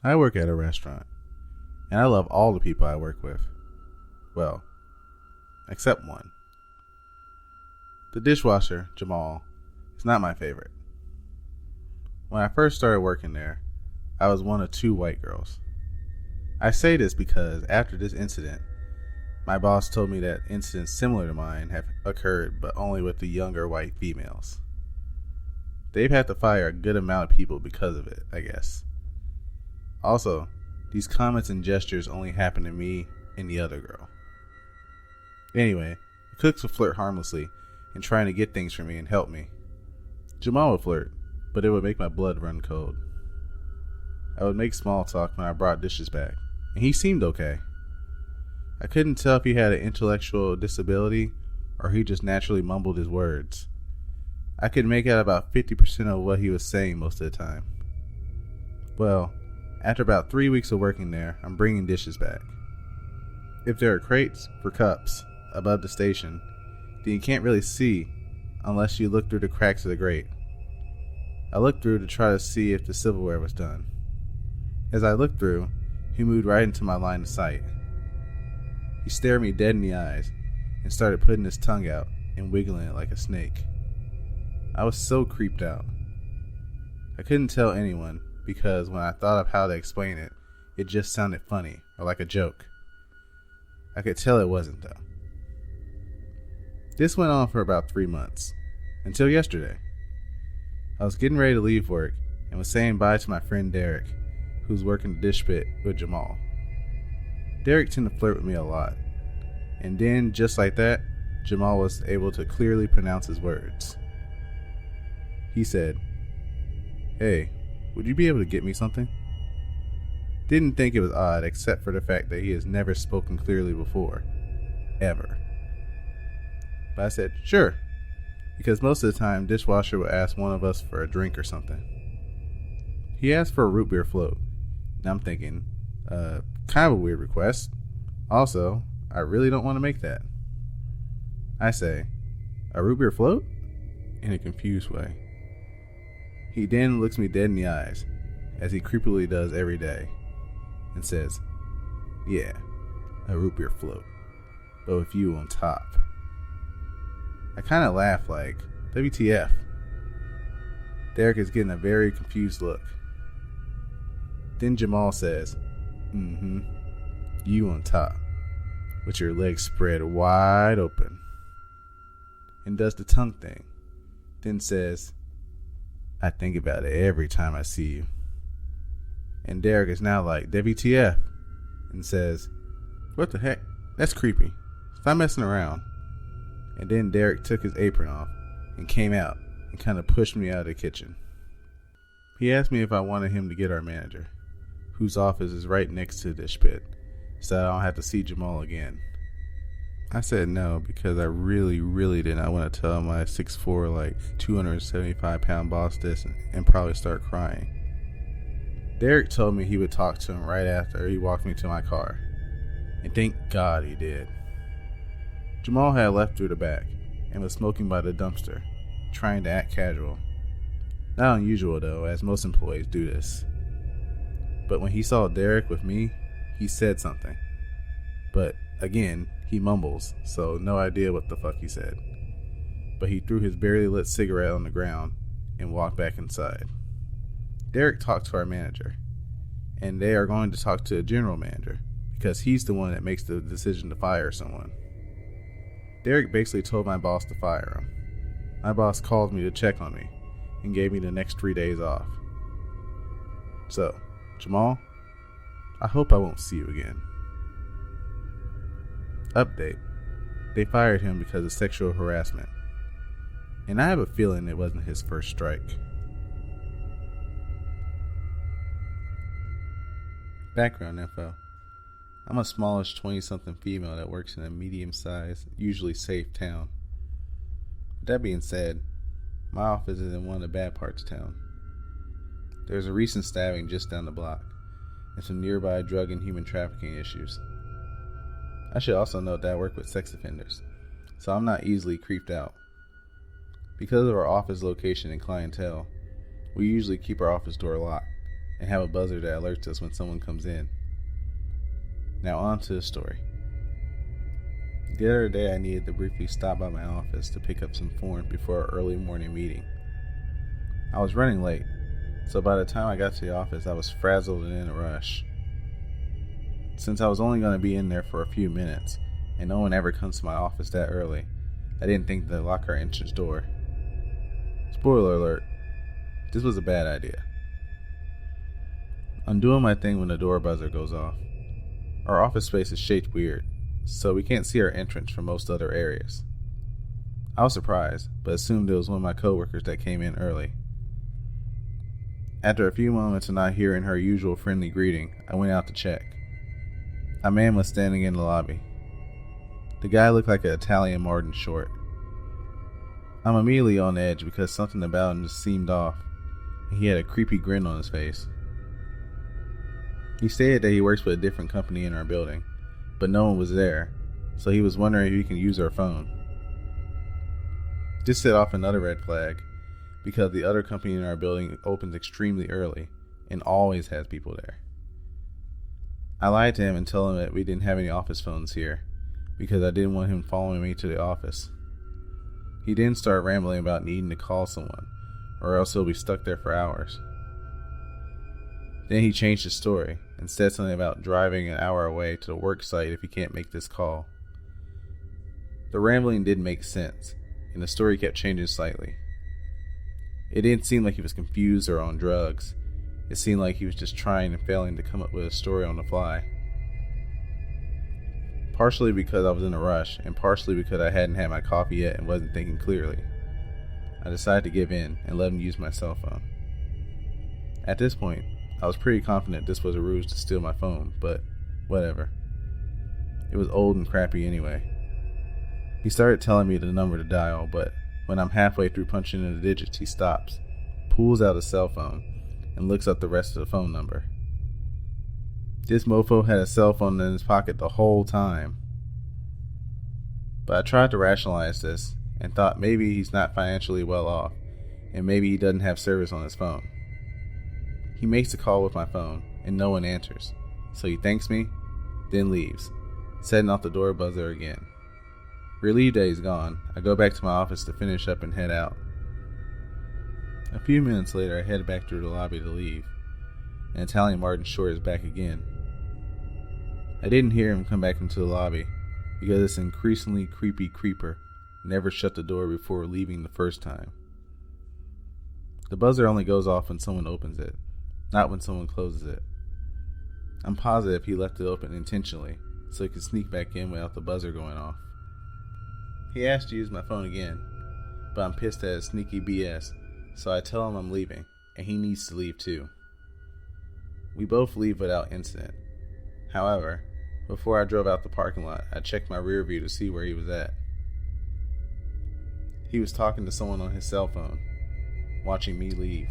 I work at a restaurant, and I love all the people I work with. Well, except one. The dishwasher, Jamal, is not my favorite. When I first started working there, I was one of two white girls. I say this because after this incident, my boss told me that incidents similar to mine have occurred, but only with the younger white females. They've had to fire a good amount of people because of it, I guess. Also, these comments and gestures only happen to me and the other girl. Anyway, the cooks would flirt harmlessly in trying to get things from me and help me. Jamal would flirt, but it would make my blood run cold. I would make small talk when I brought dishes back, and he seemed okay. I couldn't tell if he had an intellectual disability or he just naturally mumbled his words. I could make out about 50% of what he was saying most of the time. Well, after about 3 weeks of working there, I'm bringing dishes back. If there are crates for cups above the station, then you can't really see unless you look through the cracks of the grate. I looked through to try to see if the silverware was done. As I looked through, he moved right into my line of sight. He stared me dead in the eyes and started putting his tongue out and wiggling it like a snake. I was so creeped out. I couldn't tell anyone because when I thought of how to explain it, it just sounded funny or like a joke. I could tell it wasn't though. This went on for about 3 months, until yesterday. I was getting ready to leave work and was saying bye to my friend Derek, who's working the dish pit with Jamal. Derek tended to flirt with me a lot, and then, just like that, Jamal was able to clearly pronounce his words. He said, "Hey, would you be able to get me something?" Didn't think it was odd except for the fact that he has never spoken clearly before. Ever. But I said, sure, because most of the time, dishwasher would ask one of us for a drink or something. He asked for a root beer float, and I'm thinking, kind of a weird request. Also, I really don't want to make that. I say, a root beer float? In a confused way. He then looks me dead in the eyes, as he creepily does every day, and says, yeah, a root beer float, but with you on top. I kind of laugh like, WTF? Derek is getting a very confused look. Then Jamal says, you on top, with your legs spread wide open, and does the tongue thing, then says, I think about it every time I see you. And Derek is now like, WTF, and says, what the heck? That's creepy. Stop messing around. And then Derek took his apron off and came out and kind of pushed me out of the kitchen. He asked me if I wanted him to get our manager, whose office is right next to the dish pit, so I don't have to see Jamal again. I said no because I really did not want to tell my 6'4", like 275-pound boss this and probably start crying. Derek told me he would talk to him right after he walked me to my car, and thank God he did. Jamal had left through the back and was smoking by the dumpster, trying to act casual. Not unusual though, as most employees do this. But when he saw Derek with me, he said something. But again, he mumbles, so no idea what the fuck he said. But he threw his barely lit cigarette on the ground and walked back inside. Derek talked to our manager, and they are going to talk to the general manager because he's the one that makes the decision to fire someone. Derek basically told my boss to fire him. My boss called me to check on me and gave me the next 3 days off. So, Jamal, I hope I won't see you again. Update. They fired him because of sexual harassment. And I have a feeling it wasn't his first strike. Background info. I'm a smallish 20-something female that works in a medium-sized, usually safe town. With that being said, my office is in one of the bad parts of town. There's a recent stabbing just down the block, and some nearby drug and human trafficking issues. I should also note that I work with sex offenders, so I'm not easily creeped out. Because of our office location and clientele, we usually keep our office door locked and have a buzzer that alerts us when someone comes in. Now on to the story. The other day I needed to briefly stop by my office to pick up some forms before our early morning meeting. I was running late, so by the time I got to the office I was frazzled and in a rush. Since I was only going to be in there for a few minutes, and no one ever comes to my office that early, I didn't think to lock our entrance door. Spoiler alert, this was a bad idea. I'm doing my thing when the door buzzer goes off. Our office space is shaped weird, so we can't see our entrance from most other areas. I was surprised, but assumed it was one of my coworkers that came in early. After a few moments of not hearing her usual friendly greeting, I went out to check. A man was standing in the lobby. The guy looked like an Italian Martin Short. I'm immediately on edge because something about him just seemed off, and he had a creepy grin on his face. He stated that he works with a different company in our building, but no one was there, so he was wondering if he can use our phone. This set off another red flag, because the other company in our building opens extremely early, and always has people there. I lied to him and told him that we didn't have any office phones here, because I didn't want him following me to the office. He then started rambling about needing to call someone, or else he'll be stuck there for hours. Then he changed his story, and said something about driving an hour away to the work site if he can't make this call. The rambling didn't make sense, and the story kept changing slightly. It didn't seem like he was confused or on drugs. It seemed like he was just trying and failing to come up with a story on the fly. Partially because I was in a rush, and partially because I hadn't had my coffee yet and wasn't thinking clearly, I decided to give in and let him use my cell phone. At this point, I was pretty confident this was a ruse to steal my phone, but whatever. It was old and crappy anyway. He started telling me the number to dial, but when I'm halfway through punching in the digits, he stops, pulls out his cell phone, and looks up the rest of the phone number. This mofo had a cell phone in his pocket the whole time. But I tried to rationalize this, and thought maybe he's not financially well off, and maybe he doesn't have service on his phone. He makes a call with my phone, and no one answers, so he thanks me, then leaves, setting off the door buzzer again. Relieved that he's gone, I go back to my office to finish up and head out. A few minutes later, I head back through the lobby to leave, and Italian Martin Short is back again. I didn't hear him come back into the lobby, because this increasingly creepy creeper never shut the door before leaving the first time. The buzzer only goes off when someone opens it, not when someone closes it. I'm positive he left it open intentionally, so he could sneak back in without the buzzer going off. He asked to use my phone again, but I'm pissed at his sneaky BS, so I tell him I'm leaving, and he needs to leave too. We both leave without incident. However, before I drove out the parking lot, I checked my rear view to see where he was at. He was talking to someone on his cell phone, watching me leave.